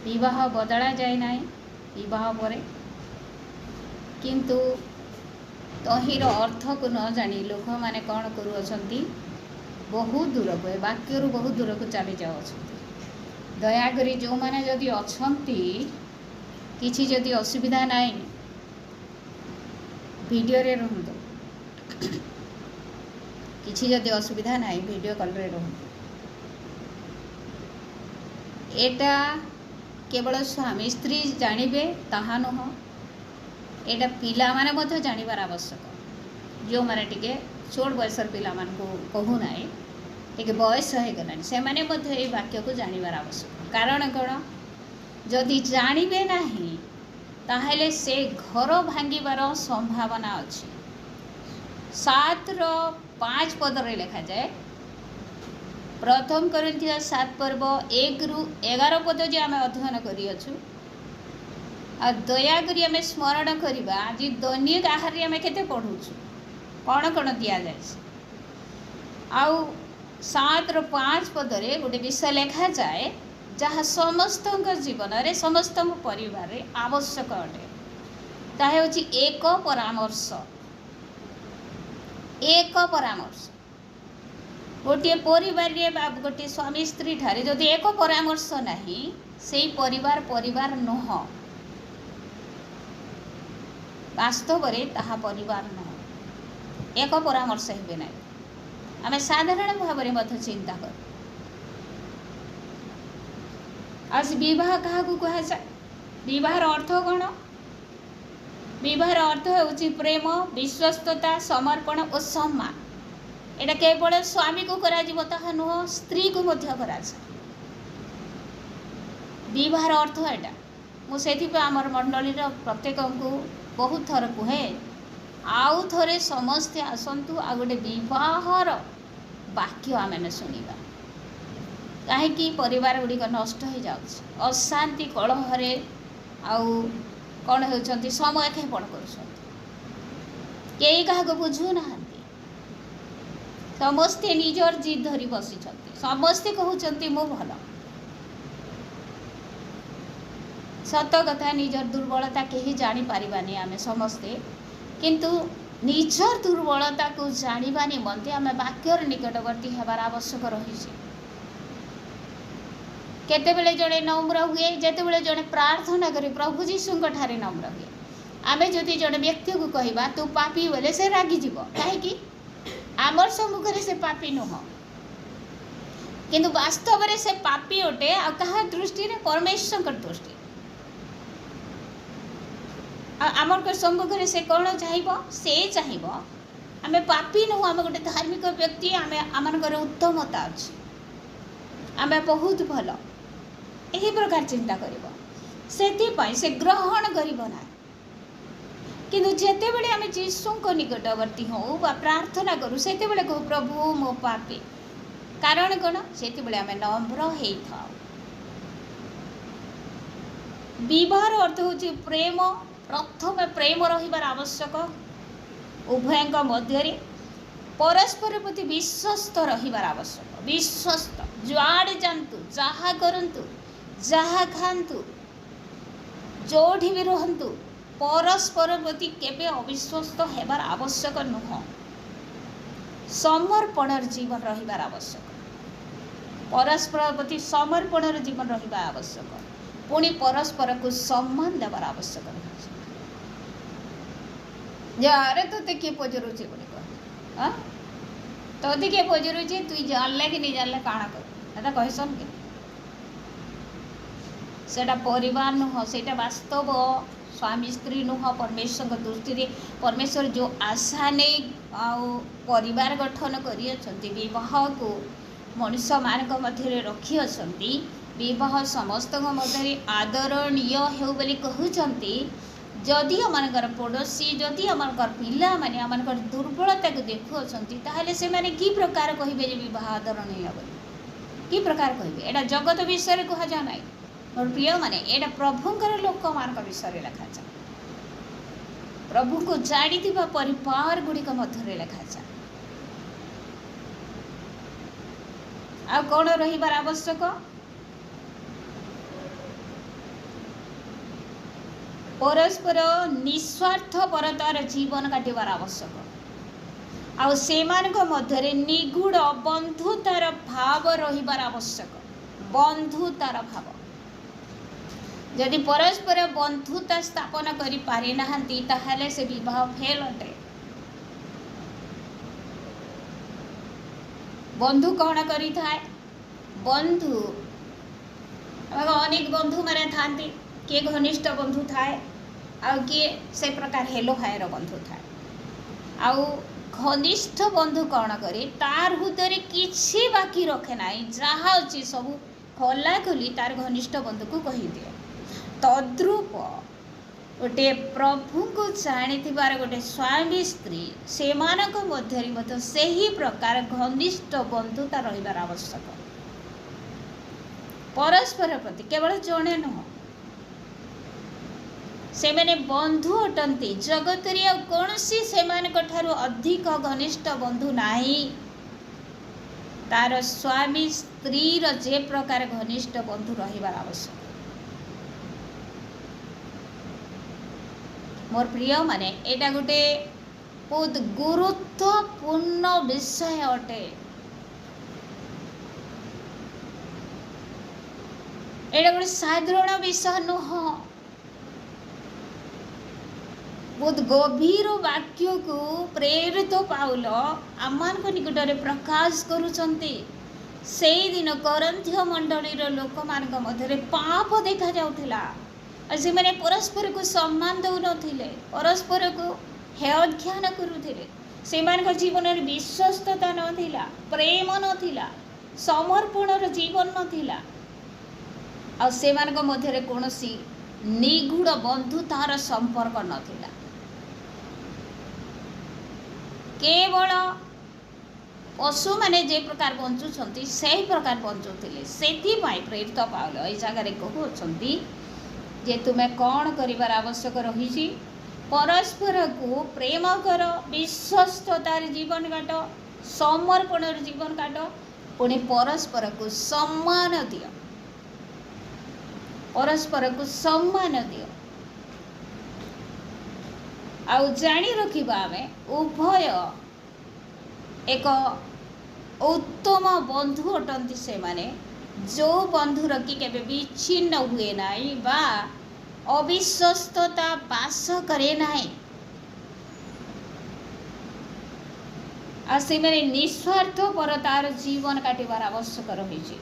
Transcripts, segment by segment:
विवाह बदला जाए ना विवाह पर किंतु तहिर अर्थ को न जानी लोक मैंने कौन करुँच बहुत दूर को वाक्य बहुत दूर को चली जाओ दयाकोरी जो मैंने जदि अच्छी किसी जदि असुविधा ना वीडियो रे रुहतु किसी जदि असुविधा ना वीडियो कॉल रे रुहतु एटा केवल स्वामी स्त्री जानिबे ताहा नुह एटा पिला माने मध्य जानिबार आवश्यक जो माने टिके छोट बयसर पिला मान को कहू ना टिके बयस हो गलानी से माने मध्य ए वाक्य को जानिबार आवश्यक कारण कौन जदि जानिबे नाही ताहेले से घर भांगिबार संभावना अच्छी 7:5 पदरे लिखा जाए प्रथम करिन्थिया 7 पर्व 1 रु 11 पद जो आम अध्ययन करियछु आ दया करी आम स्मरण करवा आज दैनिक आहार आम केते पढ़ुछु कौन कौन दि जाए आउ 7:5 पदरे गोटे विषय लिखा जाए जहाँ समस्त जीवन रे समस्त परिवार रे आवश्यक अटे ताहे होची एक परामर्श गोटे परिवार रे गोटे स्वामी स्त्री ठारे जदि एक परामर्श नाही सेई परिवार नुह वास्तव रे ताहा परिवार नुह एक परामर्श हेबे ना आम साधारण भाव में मत चिंता कर आज विवाह क्या कह जाए विवाहर अर्थ कौन विवाहर अर्थ होची प्रेम विश्वस्तता समर्पण और सम्मान एटा केवल स्वामी को करा जीवो ताहा नुह स्त्री को मध्य करा विवाहर अर्थ एटा मुझे आमर मंडली प्रत्येक को बहुत थर कहे आउ थरे समस्ते आसतु आ गोटे विवाहर वाक्य आम शुणा कहीं परिवार गुड़िक नष्ट हो जाऊँ अशांति कलहरे आउ कौन होती समय क्षेपण कर बुझुना समस्ते निजर जिद धरी बसी समस्ते कहते मु भल सत कथा निजर दुर्बलता कहीं जापारानी आम समस्ते किंतु निजर दुर्बलता को जाना निमंते आम वाक्यर निकटवर्ती होबार आवश्यक रही केतेबेले जड़े नम्र हुए जितेबले जड़े प्रार्थना करे प्रभु जीशु ठारे नम्र हुए आमे जदि जड़े व्यक्ति को कहबा तू पापी बोले से रागिजीव कहीं आमर सम्मुखें से पापी नुह किंतु वास्तव में से पापी अटे आ कहा दृष्टि रे परमेश्वर दृष्टि आमर सम्मुखें से कौन चाहिए आम पापी नुह आम गोटे धार्मिक व्यक्ति आम उत्तमता अच्छी आम बहुत भल यही प्रकार चिंता कर से ग्रहण करना किंतु जिते बड़े आम जीशु निकटवर्ती हूँ प्रार्थना करूँ से कहू प्रभु मो पापी कारण कौन से आम नम्र हो विवाहर अर्थ हूँ प्रेम प्रथम प्रेम रहिबार आवश्यक उभय मध्य परस्पर प्रति विश्वस्त रहिबार आवश्यक विश्वस्त जुआड़े जातु जहाँ करतु जहाँ खातु जोठी भी रुहतु परस्पर प्रति केबे अविश्वस्त हेबार आवश्यक नुह समर्पणर जीवन रहिबार आवश्यक परस्पर प्रति समर्पणर जीवन रहिबा आवश्यक पुणी परस्पर को सम्मान देवार आवश्यक यारे तो किए पचरुचे बोले कह तोते किए पचरुचे तु जानले कि नहीं जानले काଣା कर कहसन के सेटा परिवार नुह सेटा वास्तव स्वामी स्त्री नुह परमेश्वर दृष्टि रे परमेश्वर जो आशा नहीं परिवार गठन कर विवाह को मनुष्य मान मध्य रखी विवाह समस्त मध्य आदरणीय हो बोली कहते जदि आमर पड़ोशी जदि आमर पिला माने आमर दुर्बलता को देखुं से माने कि प्रकार कहे विवाह आदरणीय कि प्रकार कहे एटा जगत विषय कह जा ना मोर प्रिय माने एटा प्रभुंकर लोक मान विषय लिखा जा प्रभु को जानी परिवार गुड़िक मध्य लिखा जा आ कौन रहिबार आवश्यक परस्पर निस्वार्थपरतार जीवन काटिबार आवश्यक आउ सेमानक मध्यरे निगूढ़ बंधुतार भाव रहिबार आवश्यक। बंधुतार भाव जदि परस्पर बंधुता स्थापन करि पारि नाहंती ताहाले से विवाह फेल अटे। बंधु कौन करि थाए? बंधु अनेक बंधु माने थांती, किए घनिष्ठ बंधु थाए आउ किए से प्रकार हेलो हायर बंधु थाए। आउ घनिष्ठ बंधु कौन करे? तार हृदय किछि बाकी रखे नाई, जहाँ अच्छी सब खोला खोली तार घनिष्ठ बंधु को कही दिए। तद्रूप गोटे प्रभु को जानी गोटे स्वामी स्त्री से मध्य से ही प्रकार घनिष्ठ बंधुता रहिबार आवश्यक। परस्पर प्रति केवल जड़े नुह से मैंने बंधु अटंती। जगत कौन से अधिक घनिष्ठ बंधु नाही। तार स्वामी स्त्री जे प्रकार घनिष्ठ बंधु रहिबार आवश्यक। मोर प्रिय माने एटा गोटे बहुत गुरुत्वपूर्ण विषय अटे। एटा गोटे साधारण विषय नुह, बहुत गभीर वाक्य को प्रेरित पाउल आमान निकट प्रकाश करुचंती। से दिन करंथीय मंडलीर लोक मान मध्य पाप देखा जाउथिला। से मैंने परस्पर को सम्मान दौ नथिले, परस्पर को हेयज्ञान करुथिले। से जीवन विश्वस्तता नथिला, प्रेम नथिला, समर्पणर जीवन नथिला। आ से मध्य कौनसी निगूढ़ बंधुतार संपर्क नथिला। केवल पशु माने जे प्रकार बंचुछंती से प्रकार बंचुथिले। सेथिपाई प्रेरित पाउल ए जगार कहउछंती जे तुम्हें कौन करिवार आवश्यक रही? परस्पर को प्रेम कर, विश्वस्ततार जीवन काट, समर्पणर जीवन काट, पुणी परस्पर को सम्मान दियो। परस्पर को सम्मान दियो। आउ जानी रखिबा आमे उभय एक उत्तम बंधु अटंती से माने जो बंधुर कि केबे विच्छिन्न हुए नाई बा अविश्वस्तता बास करे नाई। आ से माने निस्वार्थपरतार जीवन काटिबार आवश्यक रही।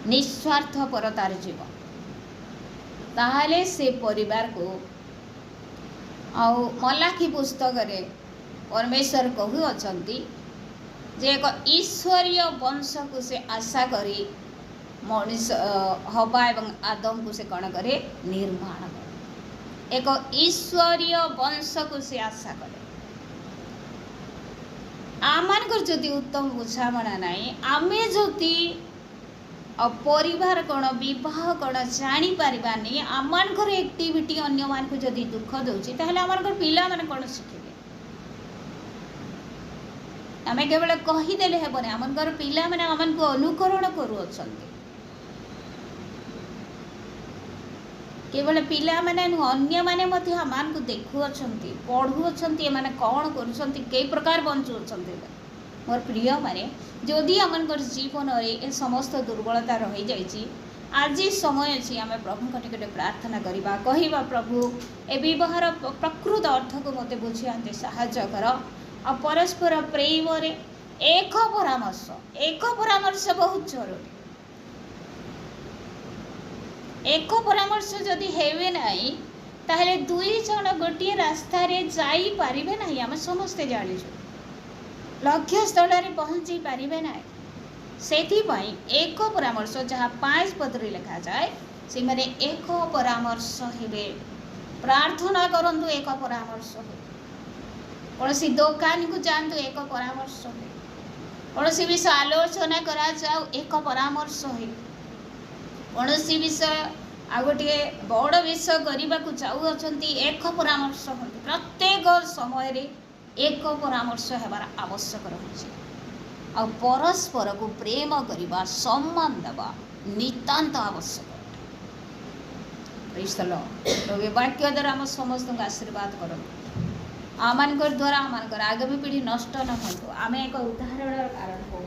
निस्वार्थपरतार जीवन ताहाले से परिवार को आउ मलाखी पुस्तक रे परमेश्वर कहु अछंती जे एक ईश्वरीय वंश को से आशा करी मनुष्य हवा एवं आदम को से कौन करे? निर्माण करे। एक ईश्वरीय वंश को से आशा करे। आमानकर जदि उत्तम बुझामणा नाई, आमे जदि परिवार कौन विवाह कौन जानी पारिबानी, आमानकर एक्टिविटी अन्य मान को जदि दुख दउची ताहले आमानकर पिला माने कौन शिखिबे? आमे केवल कहीदेले हेबने, आमनकर पिला माने आमन को अनुकरण करूछंती। केवल पिला माने अन्य माने मध्य आमान को देखुछंती, पढ़ुछंती, एमाने कौन करूछंती, कई प्रकार बंचुछंती। मोर प्रिय माने जदि आमनकर जीवन रे ए समस्त दुर्बलता रही जाइछि, आज समय अछि आमे प्रभु निकट प्रार्थना करिबा, कहिबा प्रभु ए विवाहर प्रकृत अर्थ को मते बुझियाते सहायता कर। आ परस्पर प्रेम रे एक परामर्श बहुत जरूरी। एक परामर्श जदि हेबे नाही ताहले दुई जन गोटे रास्ता रे जाई पारिबे नाही। आमे समस्ते जानिछु लक्ष्य स्थल रे पहुंची पारिबे नाही। सेथिपाई एक परामर्श जहाँ 5 पत्र लिखा जाए से माने एक परामर्श हेबे। प्रार्थना करंतु एक परामर्श हो। कौन सी दुकान को जातु एक परामर्श हो। कौन सी विषय आलोचना करा जाओ एक परामर्श हो। कौन सी विषय आ गोटे बड़ विषय करने को चाहूँगी एक परामर्श हो। प्रत्येक समय रे एक परामर्श हेबार आवश्यक रही। आ परस्पर को प्रेम करवा, सम्मान देवा नितांत आवश्यक। Praise the lord. प्रभु ए वाक्य द्वारा आम समस्त आशीर्वाद करନ୍ତୁ आम द्वारा आम आगामी पीढ़ी नष्ट न हो आम एक उदाहरण कारण हो